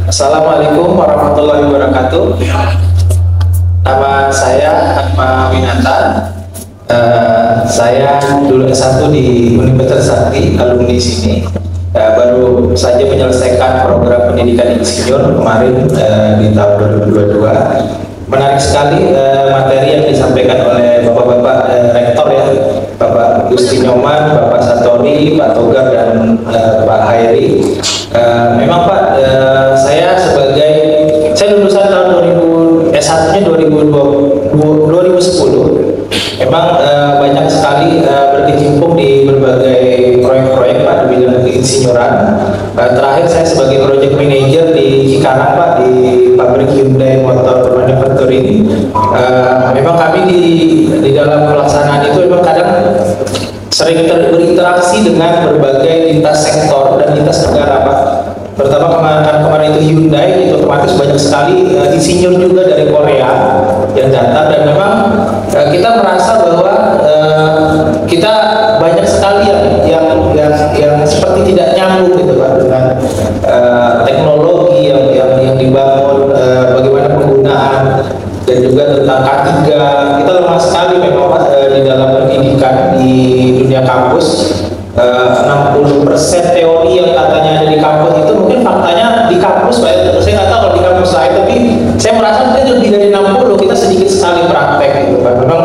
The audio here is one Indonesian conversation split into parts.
Assalamualaikum warahmatullahi wabarakatuh. Nama saya Atma Winata. Saya dulu S1 di Universitas Sakti, alumni sini. Baru saja menyelesaikan program pendidikan insinyur kemarin di tahun 2022. Menarik sekali materi yang disampaikan oleh Bapak-Bapak Rektor ya, Bapak Gusti Nyoman, Bapak Satori, Pak Togar, dan Pak Hairi. Memang Pak, saya lulusan tahun 2000, S1-nya 2010. Memang banyak sekali berkecimpung di berbagai proyek-proyek Pak di bidang keinsinyuran. Terakhir saya sebagai project manager di Cikarang Pak, di pabrik Hyundai Motor Manufacturing. Memang kami di dalam pelaksanaan itu memang kadang sering berinteraksi dengan berbagai lintas sektor dan lintas negara Pak. Pertama kemarin itu Hyundai, itu otomatis banyak sekali insinyur juga dari Korea yang datang, dan memang kita merasa bahwa kita banyak sekali yang seperti tidak nyambung gitu Pak dengan teknologi yang dibangun, bagaimana penggunaan, dan juga tentang K3. Kita lemah sekali memang Pak di dalam pendidikan di dunia kampus. 60% teori yang katanya ada di kampus itu mungkin faktanya di kampus Pak. Saya nggak tahu kalau di kampus lain, tapi saya merasa mungkin lebih dari 60, kita sedikit sekali praktek gitu Pak. Memang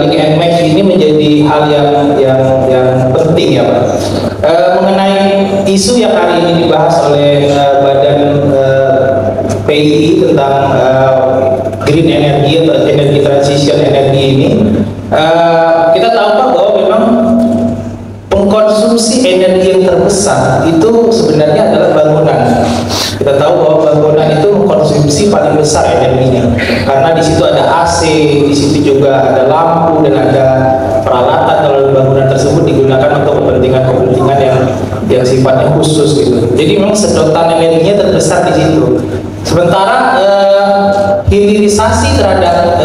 link and match ini menjadi hal yang penting ya Pak. Mengenai isu yang hari ini dibahas oleh badan PII tentang green energy atau energy transition energi ini, kita tahu Pak bahwa memang pengkonsumsi energi yang terbesar itu sebenarnya adalah bangunan. Kita tahu bahwa bangunan itu mengkonsumsi paling besar energinya, karena di situ ada AC, di situ juga ada lampu, dan ada peralatan kalau bangunan tersebut digunakan untuk kepentingan yang sifatnya khusus gitu. Jadi memang sedotan energinya terbesar di situ. Sementara hilirisasi terhadap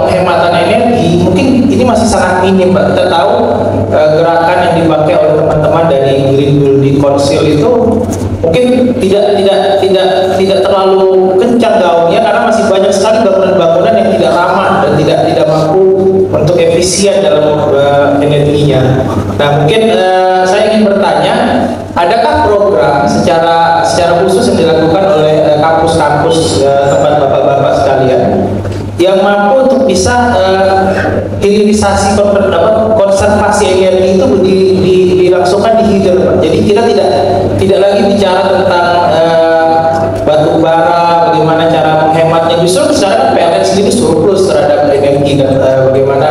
penghematan energi mungkin ini masih sangat minim Pak. Kita tahu gerakan yang dipakai oleh teman-teman dari Green Building Council itu mungkin tidak terlalu kencang gaungnya, karena masih banyak sekali bangunan-bangunan yang tidak ramah dan tidak mampu untuk efisien dalam energinya. Nah mungkin saya ingin bertanya, adakah program secara khusus yang dilakukan oleh kampus-kampus tempat bapak-bapak sekalian yang mampu untuk bisa hilirisasi konservasi energi itu dilangsungkan di hilir Pak. Jadi kita tidak lagi bicara tentang batu bara, bagaimana cara menghematnya. Justru sekarang PLN sendiri surplus terhadap energi, dan bagaimana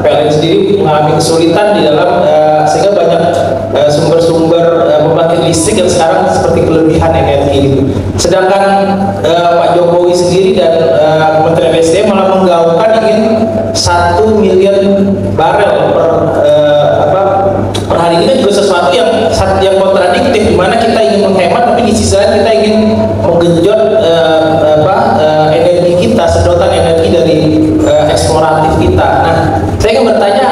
PLN sendiri mengalami kesulitan di dalam sehingga banyak sumber-sumber pembangkit listrik yang sekarang seperti kelebihan energi itu. Sedangkan Pak Jokowi sendiri dan Kementerian SDM malah menggaungkan ingin 1 miliar barel per hari. Ini kan juga sesuatu yang kontradiktif, di mana kita ingin menghemat tapi di sisi lain kita ingin menggenjot energi kita, sedotan energi dari eksploratif kita. Nah, saya ingin bertanya,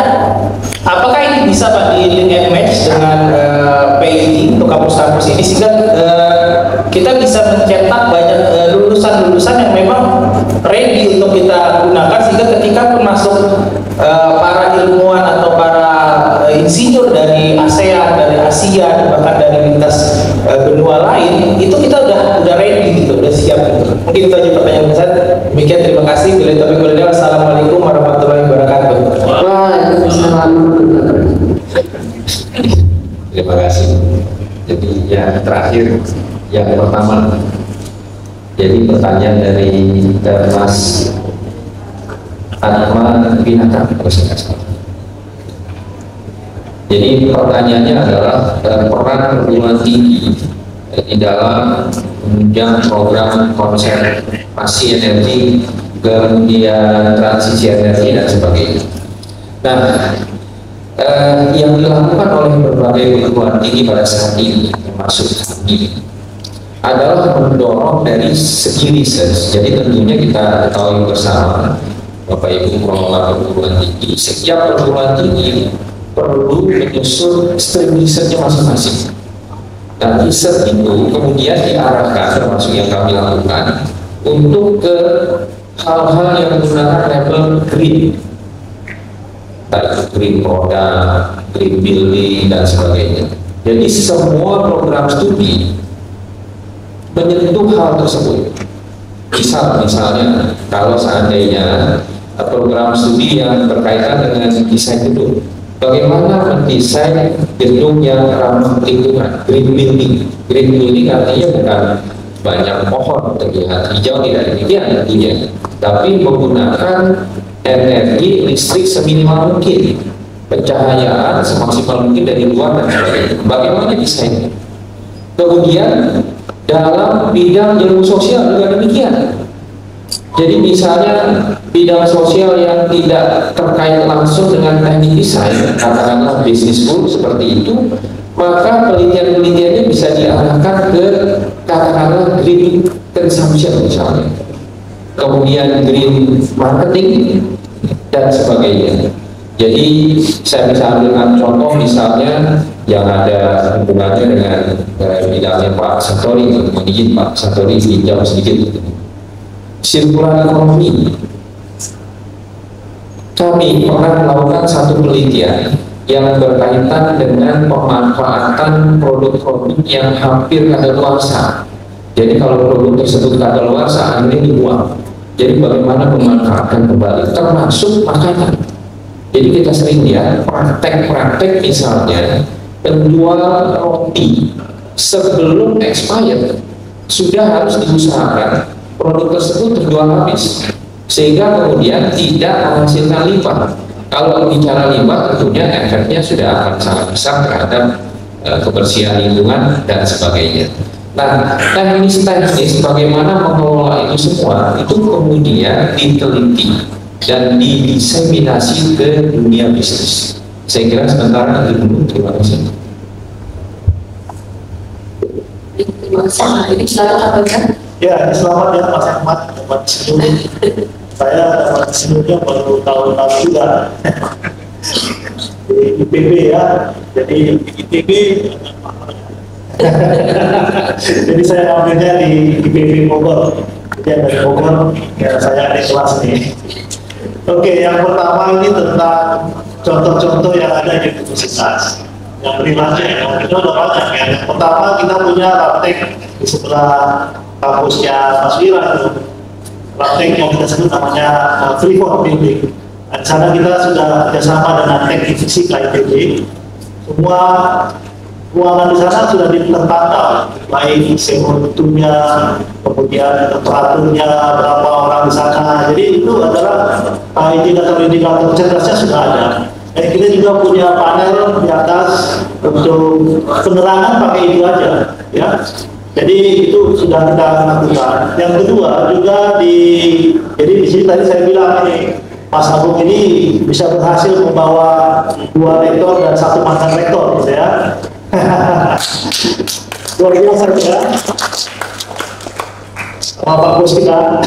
apakah ini bisa Pak di link and match dengan PII untuk kampus-kampus ini, sehingga kita bisa mencetak banyak lulusan-lulusan yang memang ready untuk kita gunakan, sehingga ketika masuk para ilmuwan atau para insinyur dari ASEAN, dari Asia, dan bahkan dari lintas benua lain, itu kita udah ready gitu, udah siap gitu. Mungkin itu aja pertanyaan saya. Demikian, terima kasih. Assalamualaikum warahmatullahi wabarakatuh. Waalaikumsalam. Terima kasih. Jadi yang terakhir, yang pertama, jadi pertanyaan dari Mas Atma Winata. Jadi pertanyaannya adalah peran perguruan tinggi di dalam menunjang program konservasi energi, kemudian transisi energi, dan sebagainya. Nah, yang dilakukan oleh berbagai perguruan tinggi pada saat ini, termasuk kami, adalah mendorong dari segi riset. Jadi tentunya kita ketahui bersama, Bapak Ibu pengelola perguruan tinggi, setiap perguruan tinggi perlu menyusun stream risetnya masing-masing. Nah, riset itu kemudian diarahkan, termasuk yang kami lakukan, untuk ke hal-hal yang menggunakan label green, baik green product, green building, dan sebagainya. Jadi semua program studi menyentuh hal tersebut. Misalnya, kalau seandainya program studi yang berkaitan dengan desain gedung, bagaimana mendesain gedung yang ramah lingkungan, green building. Green building artinya bukan banyak pohon terlihat hijau, tidak demikian tentunya, tapi menggunakan energi listrik seminimal mungkin, pencahayaan semaksimal mungkin dari luar dan sebagainya. Bagaimana desainnya? Kemudian dalam bidang ilmu sosial juga demikian. Jadi misalnya bidang sosial yang tidak terkait langsung dengan teknik desain, katakanlah bisnis school seperti itu, maka penelitian-penelitiannya bisa diarahkan ke katakanlah green consumption misalnya, kemudian green marketing dan sebagainya. Jadi saya bisa ambil contoh misalnya yang ada hubungannya dengan bidangnya Pak Satori, mohon izin Pak Satori pinjam sedikit. Sirkular ekonomi. Kami pernah melakukan satu penelitian yang berkaitan dengan pemanfaatan produk-produk yang hampir kadaluarsa. Jadi kalau produk tersebut kadaluarsa, akhirnya dibuang. Jadi bagaimana memanfaatkan kembali, termasuk makanan. Jadi kita sering lihat praktek-praktek misalnya penjual roti sebelum expired sudah harus diusahakan produk tersebut terjual habis, sehingga kemudian tidak menghasilkan limbah. Kalau bicara limbah, tentunya efeknya sudah akan sangat besar terhadap kebersihan lingkungan dan sebagainya. Nah, teknis-teknis bagaimana mengelola itu semua itu kemudian diteliti dan didiseminasi ke dunia bisnis. Saya kira sementara itu dulu. Terima kasih. Terima kasih. Ini silakan Pak. Ya, selamat ya Mas Ahmad, dapat senyum. Saya dapat senyumnya baru tahun-tahun juga di IPB ya, jadi IPB jadi saya ambilnya di IPB Bogor, jadi dari Bogor ya, saya ada kelas nih. Oke, yang pertama ini tentang contoh-contoh yang ada di universitas yang berlaku ya, itu ada banyak ya. Yang pertama kita punya praktek di sebelah kampusnya Mas Wira itu, praktek yang kita sebut namanya Freeport Building. Di sana kita sudah kerjasama dengan teknik fisik ITB. Semua ruangan di sana sudah tertata, baik CO2-nya, kemudian temperaturnya, berapa orang di sana. Jadi itu adalah indikator-indikator cerdasnya sudah ada. Dan kita juga punya panel di atas untuk penerangan pakai itu aja, ya. Jadi itu sudah kita lakukan. Yang kedua juga jadi di sini tadi saya bilang ini Mas Agung ini bisa berhasil membawa 2 rektor dan 1 mantan rektor, gitu ya. Luar biasa ya. Sama Pak Bos kita.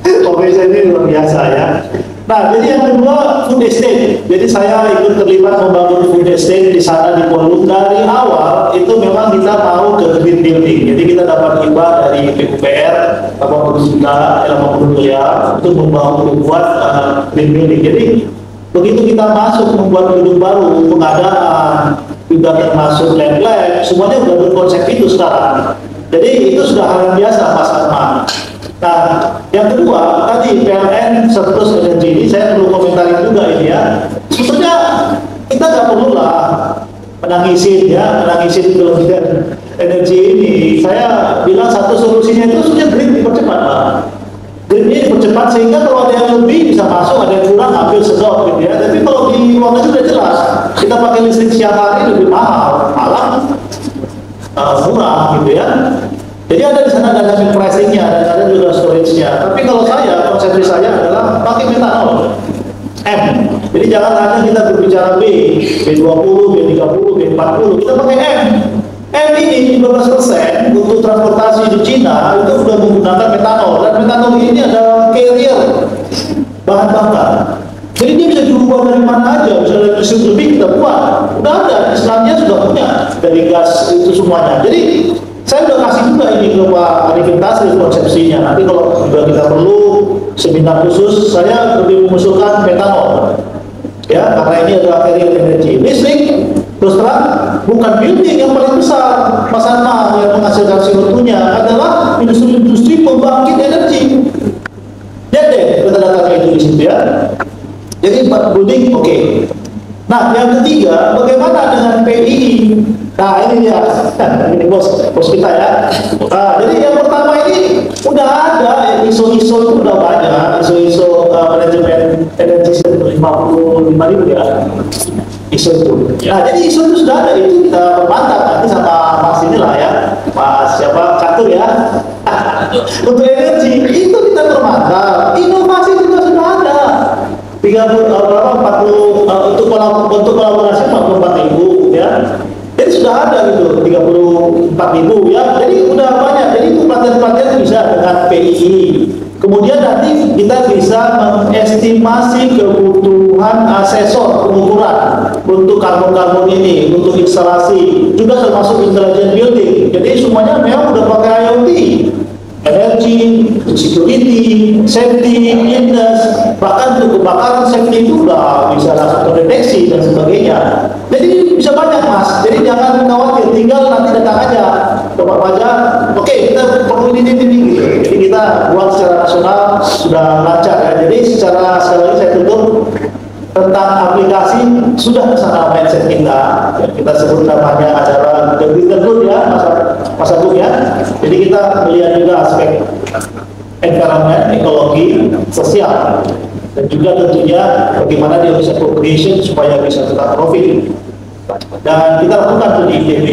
Profesor ini luar biasa ya. Nah, jadi yang kedua food estate. Jadi saya ikut terlibat membangun food estate di sana di Kuala Lumpur. Dari awal itu memang kita mau ke green building. Jadi kita dapat hibah dari PUPR 80 juta, 80 miliar untuk membuat green building. Jadi begitu kita masuk membuat gedung baru, pengadaan juga termasuk lab-lab, semuanya sudah berkonsep itu sekarang. Jadi itu sudah hal yang biasa Mas Arman. Nah, yang kedua tadi PLN surplus energi ini saya perlu komentarin juga ini ya. Sebetulnya kita nggak perlu lah menangisin kelebihan energi ini. Saya bilang satu solusinya itu sudah green dipercepat Pak. Green ini dipercepat sehingga kalau ada yang lebih bisa masuk, ada yang kurang ambil sedot gitu ya. Tapi kalau di luar negeri sudah jelas kita pakai listrik siang hari lebih mahal, malam murah gitu ya. Jadi ada di sana dynamic pricing-nya dan ada juga storage-nya. Tapi kalau saya, konsepsi saya adalah pakai metanol M. Jadi jangan hanya kita berbicara B, B20, B30, B40, kita pakai M. M ini 15% untuk transportasi di Cina itu sudah menggunakan metanol, dan metanol ini adalah carrier bahan bakar. B Jadi dia bisa dirubah dari mana aja, misalnya listrik lebih kita buat, udah ada, Islamnya sudah punya dari gas itu semuanya. Jadi saya udah kasih juga ini ke Pak Arifin Tasrif konsepsinya. Nanti kalau juga kita perlu seminar khusus, saya lebih mengusulkan metanol. Ya, karena ini adalah carrier energy. Listrik, terus terang, bukan building yang paling besar, Mas Anma yang menghasilkan CO2-nya adalah industri-industri pembangkit energi. Lihat deh data-data itu di situ ya. Jadi 4 building oke. Nah, yang ketiga, bagaimana dengan PII? Nah, ini dia. Ini bos kita ya. Nah, jadi yang pertama ini udah ada ISO itu udah banyak, ISO manajemen energi 55.000 ya. ISO itu. Nah, jadi ISO itu sudah ada, itu kita mantap nanti sama Mas inilah ya, Mas siapa Catur ya. Untuk energi itu kita termantap. Inovasi juga sudah ada. 40 untuk kolaborasi 44.000 ya. Jadi sudah ada gitu 34.000 ya. Jadi udah banyak. Jadi itu pelatihan-pelatihan bisa dengan PII. Kemudian nanti kita bisa mengestimasi kebutuhan asesor pengukuran untuk karbon-karbon ini, untuk instalasi, juga termasuk intelligent building. Jadi semuanya memang udah pakai IoT. Energi, security, safety, industri, bahkan untuk kebakaran safety itu udah bisa langsung terdeteksi dan sebagainya. Jadi bisa banyak mas. Jadi jangan khawatir, tinggal nanti datang aja ke Pak Pajak. Oke, kita perlu ini gitu. Jadi kita buat secara nasional sudah lancar ya. Jadi secara sekali lagi saya tutup tentang aplikasi sudah kesana mindset kita. Kita sebut namanya adalah the green good ya, Mas Agung ya. Jadi kita melihat juga aspek environment, ekologi, sosial, dan juga tentunya bagaimana dia bisa co-creation supaya bisa tetap profit. Dan kita lakukan itu di ITB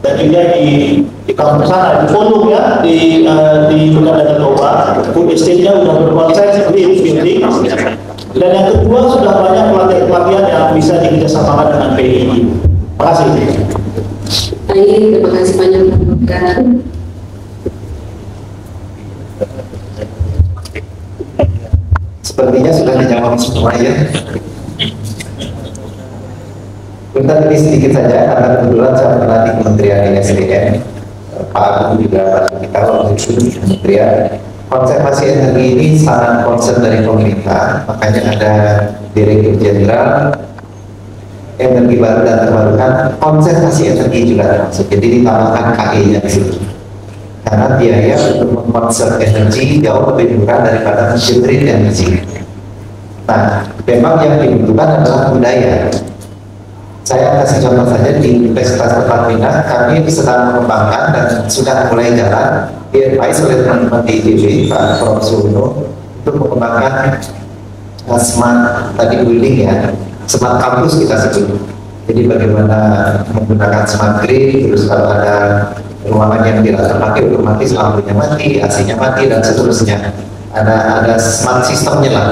dan juga di kampus sana, di Pondok ya, di Nusa Tenggara. Food estate-nya sudah berkonsep seperti building. Dan yang kedua sudah banyak pelatihan yang bisa dikerjasamakan dengan PII. Terima kasih. Baik, terima kasih banyak Pak. Sepertinya sudah dijawab semua ya. Bentar ini sedikit saja karena kebetulan saya pernah di Kementerian SDM. Pak Agung juga kita waktu itu di Kementerian. Konservasi energi ini sangat concern dari pemerintah, makanya ada Direktur Jenderal Energi Baru dan Terbarukan. Konservasi energi juga termasuk, jadi ditambahkan KE-nya di situ. Karena biaya untuk mengkonserv energi jauh lebih murah daripada generate energi. Nah, memang yang dibutuhkan adalah budaya. Saya kasih contoh saja di Universitas Pertamina, kami sedang mengembangkan dan sudah mulai jalan diadvise oleh teman-teman di ITB, Pak Prof. Suwono, untuk mengembangkan smart tadi building ya, smart kampus kita sebut. Jadi bagaimana menggunakan smart grid, terus kalau ada ruangan yang tidak terpakai otomatis lampunya mati, AC-nya mati dan seterusnya. Ada smart sistemnya lah.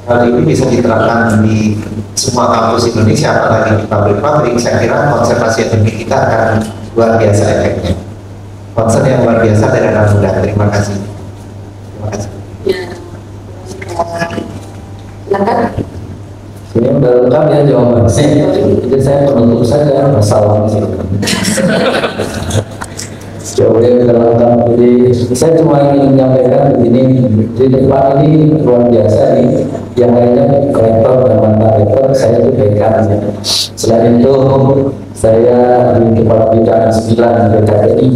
Hal ini bisa diterapkan di semua kampus Indonesia, apalagi di pabrik-pabrik. Saya kira konservasi energi kita akan luar biasa efeknya. Concern yang luar biasa dari anak muda. Terima kasih. Terima kasih. Ya. Silakan. Ini udah lengkap ya jawabannya. Jadi saya penutup saja masalah ini. Jawabannya udah lengkap. Jadi saya cuma ingin menyampaikan begini. Di depan ini luar biasa nih. Yang lainnya rektor dan mantan rektor, saya itu dekan. Selain itu saya di kepala bidang 9 BKTI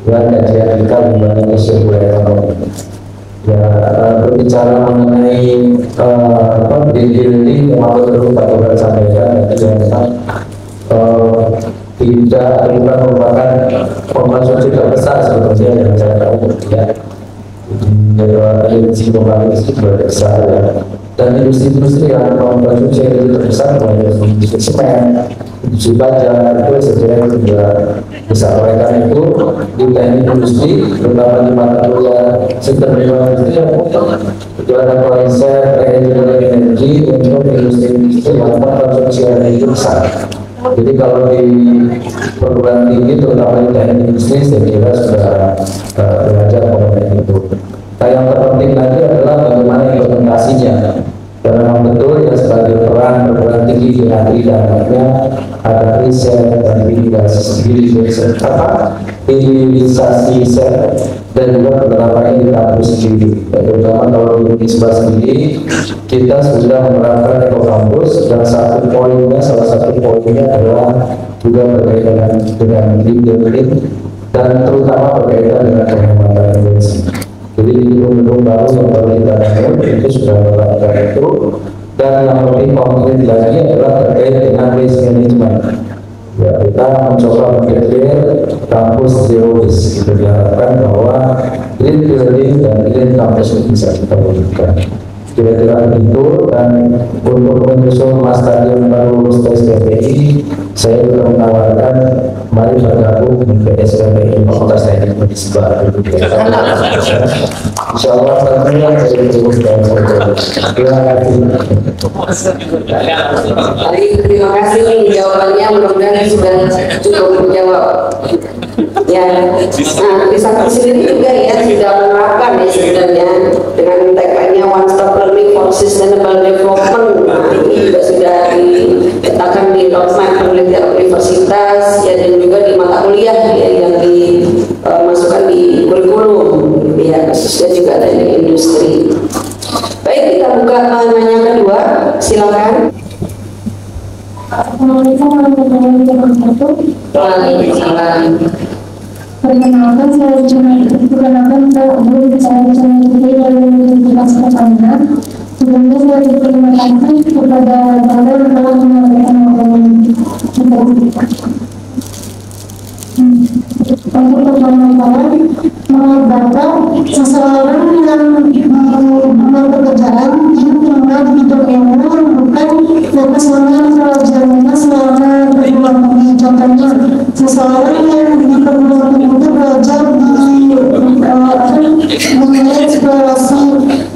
dan kajian kita mengenai sirkular ekonomi. Ya, berbicara mengenai building yang perlu Pak Togar sampaikan, dan tentang tidak bukan merupakan konsumsi terbesar sebetulnya yang saya tahu ya. Energi pembangkit itu besar ya. Dan industri-industri yang mengkonsumsi energi terbesar mulai dari industri semen, industri baja itu sebenarnya juga besar. Oleh karena itu di teknik industri, terutama di mata kuliah sektor industri itu ada konsep renewable energy untuk industri yang mengkonsumsi energi besar. Jadi kalau di perguruan tinggi terutama di teknik industri saya kira sudah belajar mengenai itu. Nah, yang terpenting lagi adalah bagaimana implementasinya. Dan memang betul ya sebagai berperan tinggi di negeri dalamnya ada riset dan hilirisasi riset dan juga penerapannya di kampus sendiri. Terutama kalau di Unisba sendiri kita sudah menerapkan ekokampus dan salah satu poinnya adalah juga berkaitan dengan green building dan terutama berkaitan dengan penghematan energi. Jadi di gedung-gedung baru yang baru kita bangun itu sudah melakukan itu, dan yang lebih konkret lagi adalah terkait dengan waste management. Ya, kita mencoba mengkreasi kampus zero waste. Kita diharapkan bahwa green building dan green campus ini bisa kita wujudkan. Kira-kira begitu. Dan untuk menyusul Mas Stadion baru lulus SPPI, saya juga menawarkan mari bergabung ke SPPI Fakultas Teknik Unisba. Insya Allah tentunya saya terus dan terima kasih. Terima kasih jawabannya, mudah-mudahan sudah cukup menjawab. Ya, nah di satu sini juga ya sudah menerapkan ya sebenarnya dengan tagline-nya One Stop Learning for Sustainable Development. Nah, ini juga sudah diletakkan di roadmap penelitian universitas ya, dan juga di mata kuliah ya, yang dimasukkan di kurikulum ya, khususnya juga dari industri. Baik, kita buka nanya kedua, silakan. Assalamualaikum warahmatullahi wabarakatuh. Waalaikumsalam. Perkenalkan, saya belum bicara dari Universitas Pertamina. Sebelumnya saya berterima kasih kepada Bapak yang telah menyampaikan untuk pertanyaan menurut Bapak, seseorang yang pekerjaan ini tinggal di bidang bukan selama pelajarannya selama berbulan. Contohnya, seseorang yang di perguruan itu belajar di mengenai eksplorasi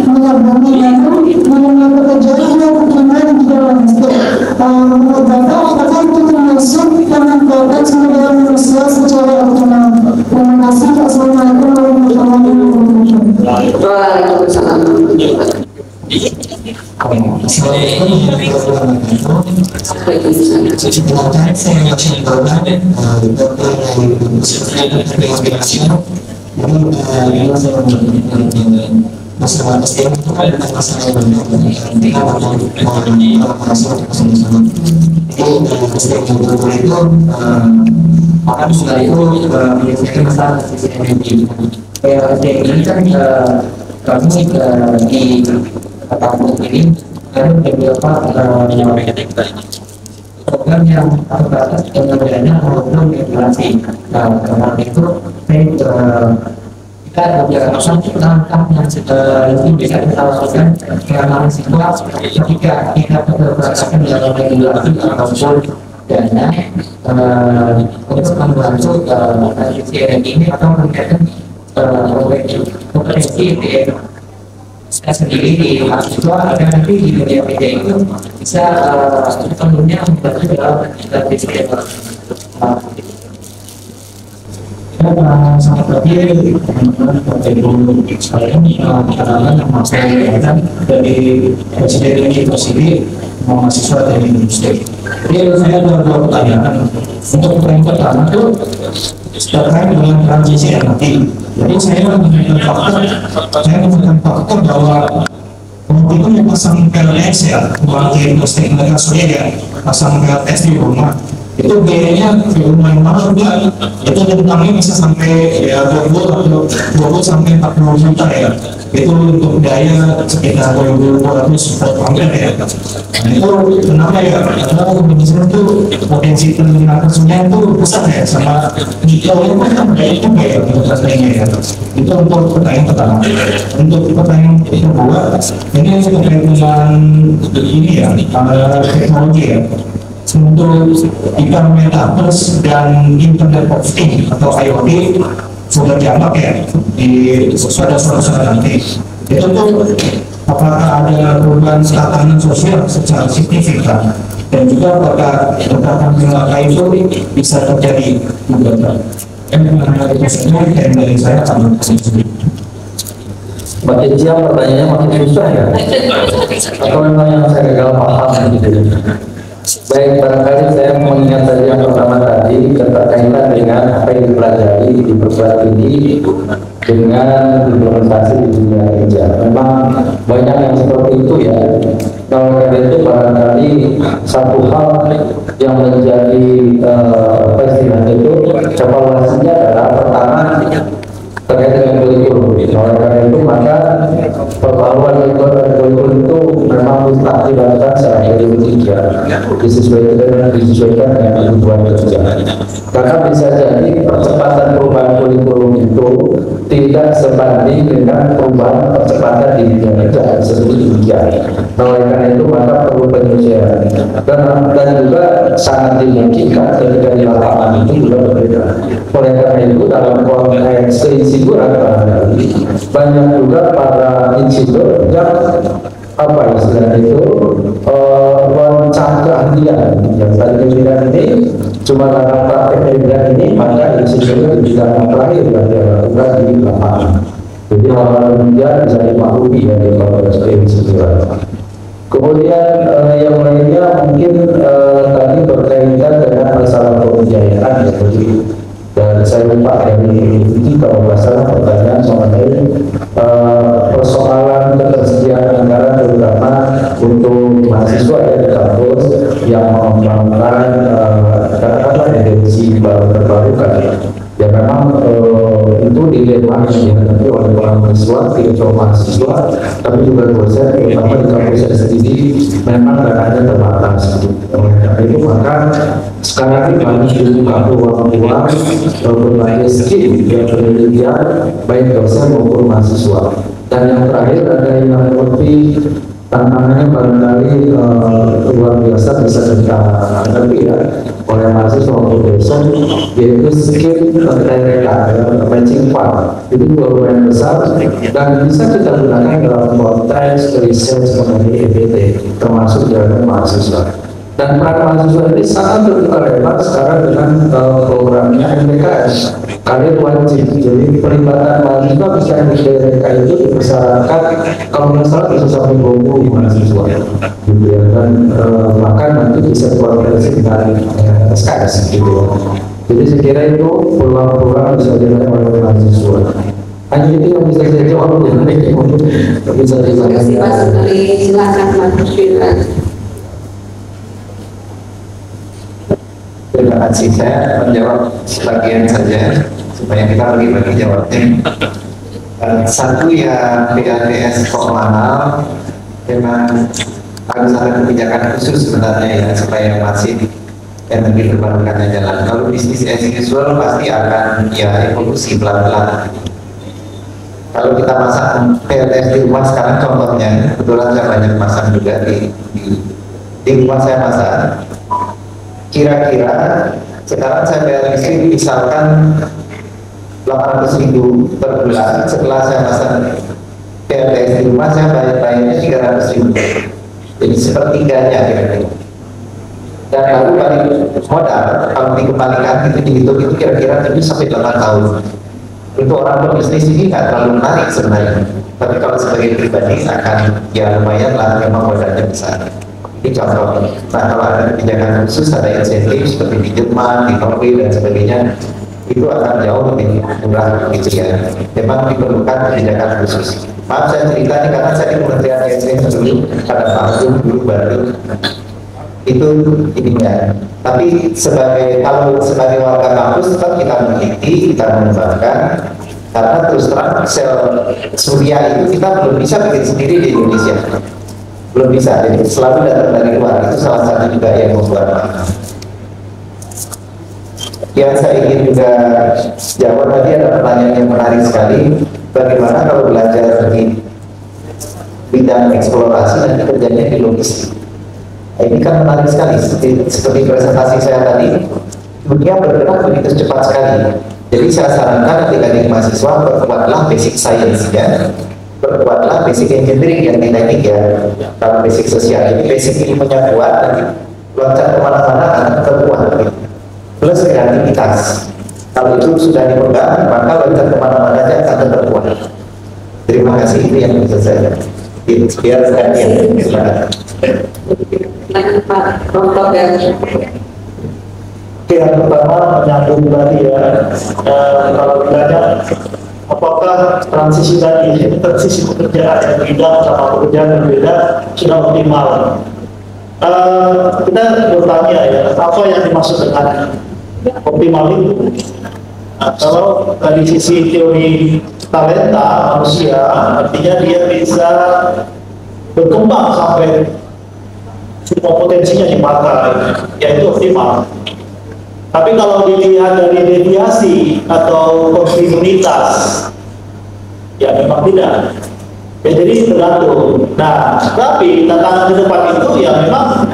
minyak bumi, lalu mengenai pekerjaan yang tinggal di bidang logistik. Menurut Bapak, apakah itu termasuk pemanfaatan sumber daya manusia secara optimal? Terima kasih. Assalamualaikum warahmatullahi wabarakatuh. Waalaikumsalam. masalah SDM itu kan ada masalah yang ketika mengalami masalah SDM itu maka setelah itu menyelesaikan masalah SDM SDM ini kan kami di tahun ini ada beberapa program yang terbatas pengerjaannya program integrasi. Nah, karena itu kita beberapa langkah yang itu bisa kita lakukan karena siswa ketika kita berperasaan dalam regulasi ataupun dana untuk membantu CRM ini atau meningkatkan kompetensi saya sendiri di mahasiswa agar nanti di dunia media itu bisa sepenuhnya membantu dalam sistem. Sangat berarti teman-teman Bapak-Ibu sekalian karena yang masalah kelihatan dari presiden itu sendiri mahasiswa dari industri. Jadi saya ada dua pertanyaan. Untuk yang pertama itu terkait dengan transisi energi. Jadi saya menemukan faktor bahwa waktu itu yang pasang PLTS ya, bagi industri mereka surya ya, pasang PLTS di rumah. Itu biayanya lumayan mahal juga, itu rentangnya bisa sampai ya 20 sampai 40 juta ya, itu untuk daya sekitar 2.200 per ampere ya. Nah itu kenapa ya, karena misalnya itu potensi penerimaan sungai itu besar ya, sama nikel kan daya juga ya untuk baterainya ya. Itu untuk pertanyaan pertama. Untuk pertanyaan kedua, ini terkait dengan ini ya, teknologi ya. Untuk kita metaverse dan Internet of Things atau IoT sudah dianggap ya di suatu nanti. Itu tuh apakah ada perubahan tatanan sosial secara signifikan dan juga apakah tatanan perilaku itu bisa terjadi juga. Yang mengenai itu saja dari saya akan Makin siang pertanyaannya makin susah ya. Atau memang yang saya gagal paham gitu. Baik, barangkali saya mengingat tadi yang pertama tadi berkaitan dengan apa yang dipelajari di perguruan tinggi dengan implementasi di dunia kerja. Memang banyak yang seperti itu ya. Kalau karena itu barangkali satu hal yang menjadi istilahnya itu evaluasinya adalah pertama terkait dengan kurikulum. Oleh karena itu maka perbaruan kurikulum itu memang mustahil dilakukan secara individual, disesuaikan dengan kebutuhan kerja. Karena bisa jadi percepatan perubahan kurikulum itu tidak sebanding dengan perubahan percepatan di dunia kerja seperti demikian. Oleh karena itu maka perlu penyesuaian dan juga sangat dimungkinkan ketika di lapangan itu juga berbeda. Oleh karena itu dalam konteks keinsinyuran banyak juga para insinyur yang apa istilahnya itu keahlian yang tadi bilang ini cuma karena praktek bidang ini maka insinyur tidak terakhir yang dilakukan di lapangan. Jadi hal-hal demikian bisa dimaklumi ya di konteks keinsinyuran. Kemudian yang lainnya mungkin tadi berkaitan dengan masalah pembiayaan ya, dan saya lupa dari ini kalau nggak salah pertanyaan mengenai persoalan ketersediaan anggaran terutama untuk mahasiswa ya di kampus yang mengembangkan katakanlah energi baru terbarukan. Ya memang itu dilema yang nanti oleh para mahasiswa, tidak cuma mahasiswa, tapi juga dosen, terutama di kampus sendiri memang dananya terbatas. Oleh karena itu maka sekarang ini banyak dibuka ruang-ruang berbagai skill yang penelitian baik dosen maupun mahasiswa. Dan yang terakhir ada yang lebih tantangannya barangkali luar biasa bisa kita hadapi ya oleh mahasiswa maupun dosen, yaitu skill TRK matching fund. Itu lumayan besar dan bisa kita gunakan dalam konteks riset mengenai EBT termasuk jaringan mahasiswa. Dan peran mahasiswa ini sangat terbuka lebar sekarang dengan programnya MPKS. Kalian wajib, jadi pelibatan mahasiswa bisa MPK itu dipersyaratkan kalau nggak salah bisa sampai 20 mahasiswa. Gitu ya, dan bahkan nanti bisa koordinasi dengan SKS gitu. Jadi saya kira itu peluang-peluang bisa dilakukan oleh mahasiswa. Hanya itu yang bisa saya jawab. Bisa Terima kasih Mas Sutri, silakan Mas Firman. Terima kasih, saya menjawab sebagian saja supaya kita bagi-bagi jawabnya. Satu ya PATS kok mahal, memang harus ada kebijakan khusus sebenarnya ya supaya masih energi terbarukannya jalan. Kalau bisnis as usual pasti akan ya evolusi pelan-pelan. Kalau kita masang PLTS di rumah sekarang contohnya, kebetulan saya banyak masang juga di rumah saya masang. Kira-kira sekarang saya bayar listrik misalkan 800.000 per bulan. Setelah saya pasang PLTS di rumah saya bayarnya 300.000. Jadi sepertiganya kira-kira. Dan lalu balik modal kalau dikembalikan itu dihitung itu kira-kira 7 sampai 8 tahun. Untuk orang berbisnis ini nggak terlalu menarik sebenarnya. Tapi kalau sebagai pribadi akan ya lumayan lah, memang modalnya besar. Ini contoh. Nah kalau ada kebijakan khusus, ada insentif seperti di Jerman, di Norway dan sebagainya, itu akan jauh lebih murah gitu ya. Memang diperlukan kebijakan khusus. Maaf saya cerita ini karena saya di Kementerian ESDM dulu, pada tahun dulu baru itu ininya. Tapi kalau sebagai warga kampus tetap kita meneliti, kita mengembangkan. Karena terus terang sel surya itu kita belum bisa bikin sendiri di Indonesia. Belum bisa, jadi selalu datang dari luar. Itu salah satu juga yang membuat mahal. Yang saya ingin juga jawab tadi ada pertanyaan yang menarik sekali. Bagaimana kalau belajar di bidang eksplorasi nanti kerjanya di logistik? Nah, ini kan menarik sekali. Seperti presentasi saya tadi, dunia bergerak begitu cepat sekali. Jadi saya sarankan ketika di mahasiswa perkuatlah basic science ya. Berbuatlah basic engineering yang di teknik ya. Kalau basic sosial ini basic ilmunya kuat dan loncat kemana-mana akan terkuat gitu. Plus kreativitas. Kalau itu sudah dipegang maka loncat kemana-mana aja akan terkuat. Terima kasih, itu yang bisa saya inspirasikan ya. Pak Dr. ya. Yang pertama menyambung tadi ya, kalau ditanya apakah transisi tadi, transisi pekerjaan yang beda sama pekerjaan yang beda sudah optimal? Kita bertanya ya, apa yang dimaksud dengan optimal itu? Nah, kalau dari sisi teori talenta manusia, artinya dia bisa berkembang sampai semua potensinya dipakai, yaitu optimal. Tapi kalau dilihat dari deviasi atau kontinuitas, ya memang tidak. Ya, jadi tergantung. Nah, tapi tantangan ke depan itu ya memang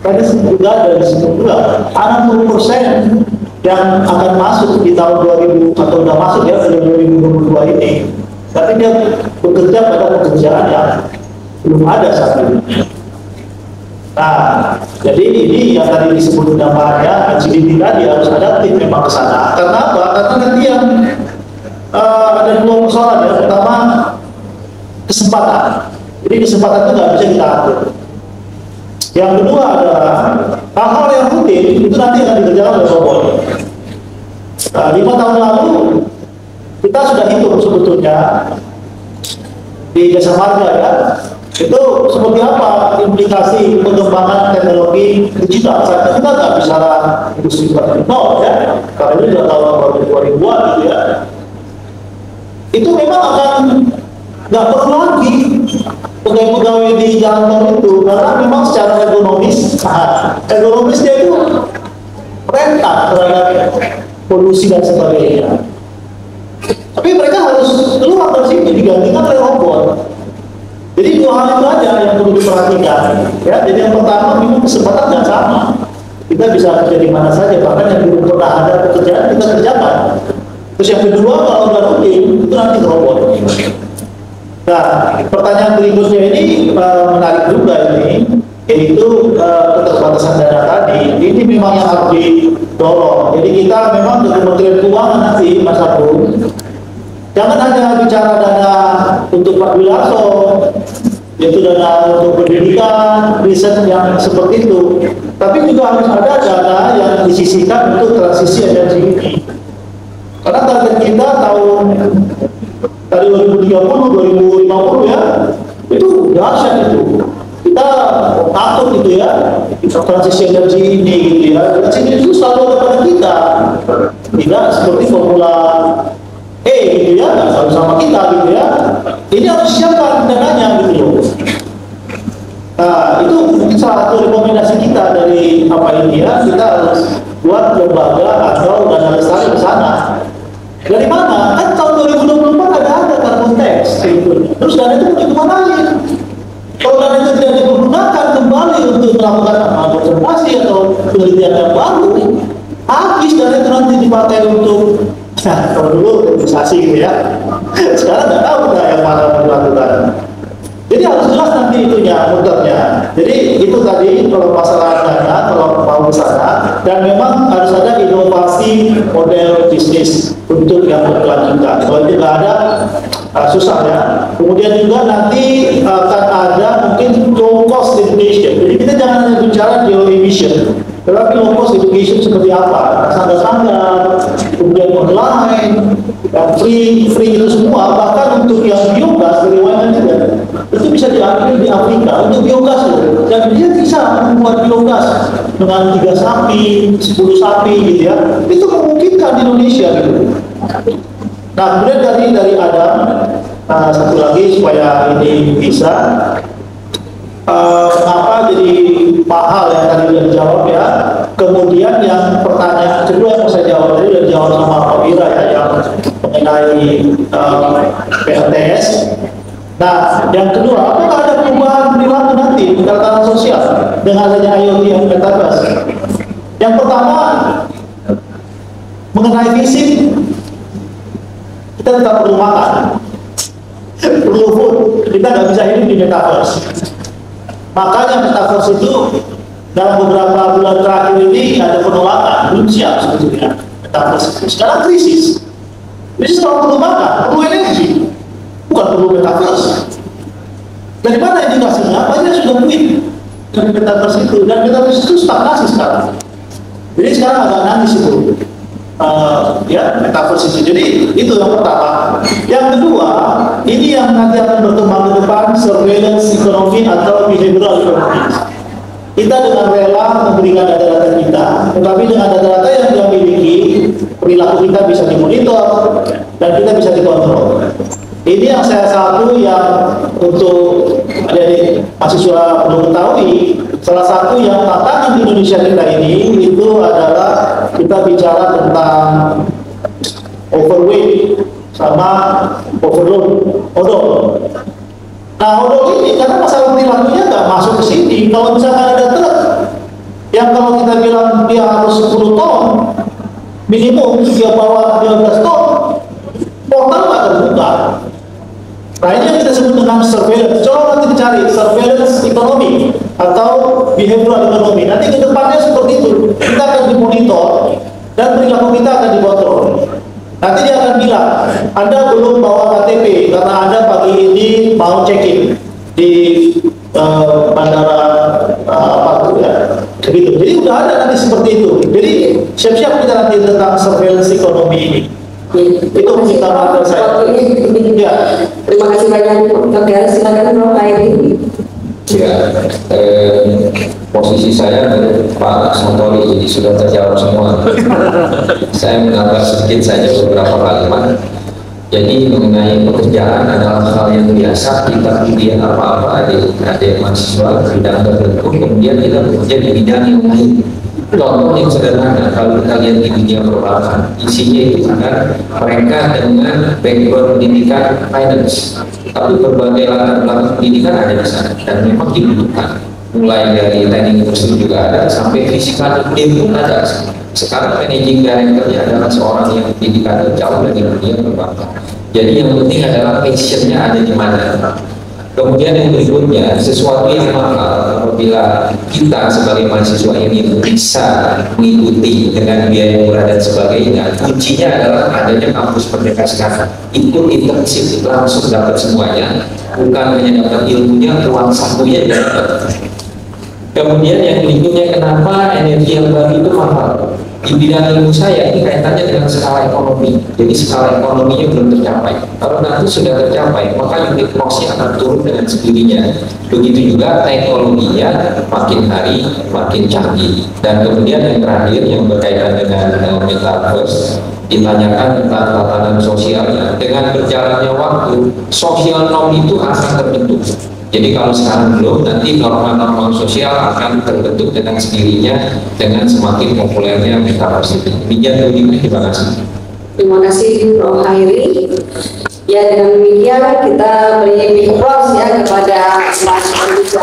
tadi juga dari sebelumnya 60% yang akan masuk di tahun 2000 atau sudah masuk ya dari 2022 ini, tapi dia bekerja pada pekerjaan yang belum ada saat ini. Nah, jadi ini yang tadi disebut namanya agility tadi harus adaptif memang ke sana. Karena apa? Karena nanti yang ada dua persoalan ya. Pertama, kesempatan. Jadi kesempatan itu nggak bisa kita atur. Yang kedua adalah hal-hal yang rutin itu nanti akan dikerjakan oleh robot. 5 tahun lalu kita sudah hitung sebetulnya di Jasa Marga ya, itu seperti apa implikasi pengembangan teknologi digital. Saat kita nggak bicara industri 4.0 ya, karena ini sudah tahun 2000-an gitu ya. Itu memang akan nggak perlu lagi pegawai-pegawai di jalan tol itu, karena memang secara ekonomis dia itu rentan terhadap polusi dan sebagainya. Tapi mereka harus keluar dari sini digantikan oleh robot. Jadi dua hal itu aja yang perlu diperhatikan. Ya, jadi yang pertama memang kesempatan yang sama. Kita bisa kerja di mana saja, bahkan yang belum pernah ada pekerjaan kita kerjakan. Terus yang kedua kalau udah rutin itu nanti robot. Nah, pertanyaan berikutnya ini menarik juga ini, yaitu keterbatasan dana tadi. Ini memang yang harus didorong. Jadi kita memang ke Kementerian Keuangan nanti, Mas Agung, jangan hanya bicara dana untuk Pak Wilarso, yaitu dana untuk pendidikan, riset yang seperti itu, tapi juga harus ada dana yang disisihkan untuk transisi energi ini. Karena target kita tahun dari 2030, 2050 ya, itu dahsyat itu. Kita takut gitu ya, transisi energi ini gitu ya. Transisi itu selalu ada pada kita. Tidak seperti formula gitu ya, nggak selalu sama kita gitu ya. Ini harus siapkan dananya gitu loh. Nah, itu mungkin salah satu rekomendasi kita dari apa ini ya, kita harus buat lembaga atau dana lestari ke sana. Dari mana? Kan tahun 2024 ada carbon tax gitu. Terus dana itu mau dikemanain? Kalau dana itu tidak digunakan kembali untuk melakukan konservasi atau penelitian yang baru, habis dana itu nanti dipakai untuk kalau dulu investasi gitu ya. Sekarang nggak tahu nggak yang mana dilakukan. Jadi harus jelas nanti itunya, muternya. Jadi itu tadi kalau masalah dana, kalau mau ke sana, dan memang harus ada inovasi model bisnis untuk yang berkelanjutan. Kalau tidak ada, susah ya. Kemudian juga nanti akan ada mungkin low cost education. Jadi kita jangan hanya bicara zero emission, tetapi low cost education seperti apa? Standar-standar, kemudian online, free itu semua. Bahkan untuk yang biogas dari UMN juga, itu bisa diambil di Afrika untuk biogas loh. Dan dia bisa membuat biogas dengan 3 sapi, 10 sapi gitu ya. Itu memungkinkan di Indonesia gitu. Nah, kemudian dari Adam, satu lagi supaya ini bisa, kenapa jadi mahal yang tadi sudah dijawab ya. Kemudian yang pertanyaan kedua yang mau saya jawab tadi sudah dijawab sama Pak Wira ya, yang mengenai PLTS. Nah, yang kedua, apakah ada perubahan perilaku nanti tatanan sosial dengan adanya IoT yang metaverse? Yang pertama, mengenai fisik, kita tetap perlu makan, perlu food, kita nggak bisa hidup di metaverse. Makanya metaverse itu dalam beberapa bulan terakhir ini ada penolakan, belum siap sebetulnya metaverse itu. Sekarang krisis kalau perlu makan, perlu energi. bukan perlu metaverse. Dari mana indikasinya? Banyak sudah quit dari metaverse itu, dan metaverse itu stagnasi sekarang. Jadi sekarang agak nangis itu. Ya, metaverse itu. Jadi itu yang pertama. Yang kedua, ini yang nanti akan berkembang ke depan, surveillance ekonomi atau behavioral ekonomi. Kita dengan rela memberikan data-data kita, tetapi dengan data-data yang kita miliki, perilaku kita bisa dimonitor dan kita bisa dikontrol. Ini yang saya satu yang untuk adik mahasiswa perlu ketahui, salah satu yang tantangan di Indonesia kita ini itu adalah kita bicara tentang overweight sama overload, odol. Nah, odol ini karena masalah perilakunya nggak masuk ke sini. Kalau misalkan ada truk yang kalau kita bilang dia harus 10 ton, minimum dia bawa 15 ton, portal nggak terbuka. Nah, ini yang kita sebut dengan surveillance. Coba nanti dicari surveillance ekonomi atau behavioral ekonomi. Nanti ke depannya seperti itu. Kita akan dimonitor dan perilaku kita akan dikontrol. Nanti dia akan bilang, Anda belum bawa KTP karena Anda pagi ini mau check-in di bandara Palu ya. Begitu. Jadi udah ada nanti seperti itu. Jadi siap-siap kita nanti tentang surveillance ekonomi ini. Itu kita makan saya. Ya. Terima kasih banyak Dr. Garis, silakan Prof. Hairi. Ya, posisi saya dari Pak Sontori jadi sudah terjawab semua. Saya menambah sedikit saja beberapa kalimat. Jadi mengenai pekerjaan adalah hal yang biasa. Kita kuliah apa-apa adik mahasiswa bidang tertentu, kemudian kita bekerja di bidang yang lain. Contoh yang sederhana, kalau kita lihat di dunia perbankan, isinya itu kan mereka dengan background pendidikan finance, tapi berbagai latar belakang pendidikan ada di sana dan memang dibutuhkan. Mulai dari teknik industri juga ada, sampai fisika pun ada. Sekarang managing director-nya adalah seorang yang pendidikannya jauh dari dunia perbankan. Jadi yang penting adalah passion-nya ada di mana. Kemudian yang berikutnya, sesuatu yang mahal apabila kita sebagai mahasiswa ini bisa mengikuti dengan biaya murah dan sebagainya, kuncinya adalah adanya kampus Merdeka sekarang. Ikut intensif langsung dapat semuanya, bukan hanya dapat ilmunya, uang sakunya dapat. Kemudian yang berikutnya, kenapa energi yang baru itu mahal? Di bidang ilmu saya ini kaitannya dengan skala ekonomi. Jadi skala ekonominya belum tercapai. Kalau nanti sudah tercapai, maka unit cost-nya akan turun dengan sendirinya. Begitu juga teknologinya makin hari makin canggih. Dan kemudian yang terakhir yang berkaitan dengan metaverse, ditanyakan tentang tatanan sosialnya. Dengan berjalannya waktu, sosial norm itu akan terbentuk. Jadi kalau sekarang belum, nanti norma-norma sosial akan terbentuk dengan sendirinya dengan semakin populernya metaverse itu. Demikian dulu, terima kasih. Terima kasih Prof. Hairi. Ya, dengan demikian kita beri applause ya kepada mahasiswa kita.